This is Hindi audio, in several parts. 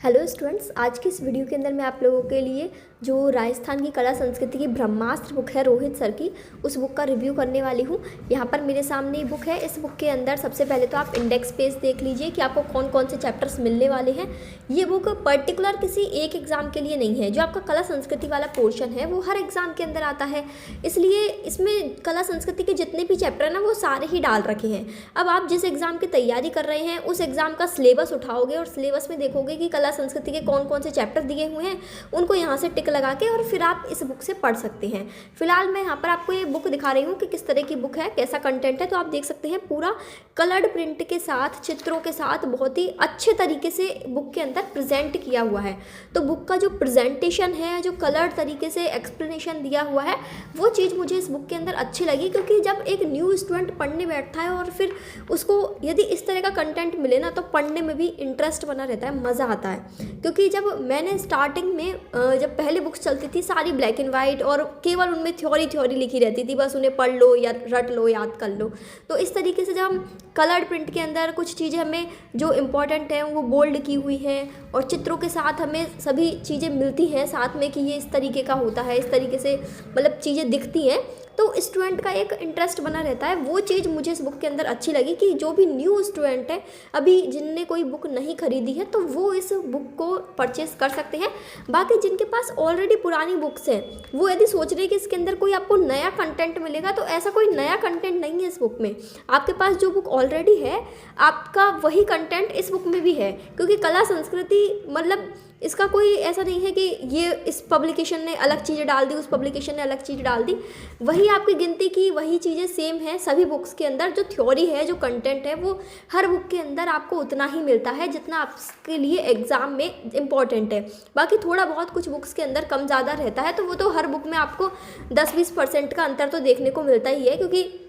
हेलो स्टूडेंट्स, आज की इस वीडियो के अंदर मैं आप लोगों के लिए जो राजस्थान की कला संस्कृति की ब्रह्मास्त्र बुक है रोहित सर की, उस बुक का रिव्यू करने वाली हूँ। यहाँ पर मेरे सामने ये बुक है। इस बुक के अंदर सबसे पहले तो आप इंडेक्स पेज देख लीजिए कि आपको कौन कौन से चैप्टर्स मिलने वाले हैं। ये बुक पर्टिकुलर किसी एक एग्ज़ाम के लिए नहीं है। जो आपका कला संस्कृति वाला पोर्शन है वो हर एग्ज़ाम के अंदर आता है, इसलिए इसमें कला संस्कृति के जितने भी चैप्टर हैं ना वो सारे ही डाल रखे हैं। अब आप जिस एग्ज़ाम की तैयारी कर रहे हैं उस एग्ज़ाम का सिलेबस उठाओगे और सिलेबस में देखोगे कि कला संस्कृति के कौन कौन से चैप्टर दिए हुए हैं, उनको यहाँ से टिक लगा के और फिर आप इस बुक से पढ़ सकते हैं। फिलहाल मैं यहाँ पर आपको ये बुक दिखा रही हूँ कि किस तरह की बुक है, कैसा कंटेंट है। तो आप देख सकते हैं पूरा कलर्ड प्रिंट के साथ, चित्रों के साथ बहुत ही अच्छे तरीके से बुक के अंदर प्रेजेंट किया हुआ है। तो बुक का जो प्रेजेंटेशन है, जो कलर्ड तरीके से एक्सप्लेनेशन दिया हुआ है, वो चीज़ मुझे इस बुक के अंदर अच्छी लगी। क्योंकि जब एक न्यू स्टूडेंट पढ़ने बैठता है और फिर उसको यदि इस तरह का कंटेंट मिले ना, तो पढ़ने में भी इंटरेस्ट बना रहता है, मज़ा आता है। क्योंकि जब मैंने स्टार्टिंग में जब पहले बुक्स चलती थी सारी ब्लैक एंड वाइट और केवल उनमें थ्योरी लिखी रहती थी, बस उन्हें पढ़ लो या रट लो, याद कर लो। तो इस तरीके से जब हम कलर्ड प्रिंट के अंदर कुछ चीज़ें हमें जो इम्पोर्टेंट हैं वो बोल्ड की हुई हैं और चित्रों के साथ हमें सभी चीज़ें मिलती हैं साथ में कि ये इस तरीके का होता है, इस तरीके से मतलब चीज़ें दिखती हैं, तो स्टूडेंट का एक इंटरेस्ट बना रहता है। वो चीज़ मुझे इस बुक के अंदर अच्छी लगी कि जो भी न्यू स्टूडेंट है, अभी जिनने कोई बुक नहीं खरीदी है, तो वो इस बुक को परचेस कर सकते हैं। बाकी जिनके पास ऑलरेडी पुरानी बुक्स हैं, वो यदि सोच रहे हैं कि इसके अंदर कोई आपको नया कंटेंट मिलेगा, तो ऐसा कोई नया कंटेंट नहीं है इस बुक में। आपके पास जो बुक ऑलरेडी है, आपका वही कंटेंट इस बुक में भी है। क्योंकि कला संस्कृति मतलब इसका कोई ऐसा नहीं है कि ये इस पब्लिकेशन ने अलग चीज़ें डाल दी, उस पब्लिकेशन ने अलग चीज़ डाल दी। वही आपकी गिनती की वही चीज़ें सेम हैं सभी बुक्स के अंदर। जो थ्योरी है, जो कंटेंट है, वो हर बुक के अंदर आपको उतना ही मिलता है जितना आपके लिए एग्ज़ाम में इम्पॉर्टेंट है। बाकी थोड़ा बहुत कुछ बुक्स के अंदर कम ज़्यादा रहता है, तो वो तो हर बुक में आपको 10-20% का अंतर तो देखने को मिलता ही है। क्योंकि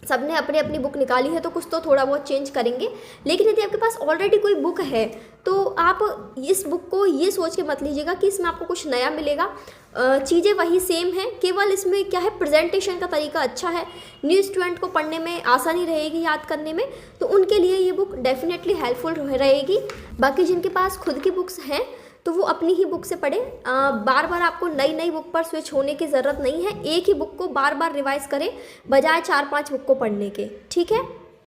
सबने अपनी अपनी बुक निकाली है तो कुछ तो थोड़ा बहुत चेंज करेंगे। लेकिन यदि आपके पास ऑलरेडी कोई बुक है तो आप इस बुक को ये सोच के मत लीजिएगा कि इसमें आपको कुछ नया मिलेगा। चीज़ें वही सेम हैं, केवल इसमें क्या है, प्रेजेंटेशन का तरीका अच्छा है। न्यू स्टूडेंट को पढ़ने में आसानी रहेगी, याद करने में, तो उनके लिए ये बुक डेफिनेटली हेल्पफुल रहेगी। बाकी जिनके पास खुद की बुक्स हैं तो वो अपनी ही बुक से पढ़ें। बार बार आपको नई बुक पर स्विच होने की ज़रूरत नहीं है। एक ही बुक को बार बार रिवाइज करें बजाय 4-5 बुक को पढ़ने के। ठीक है।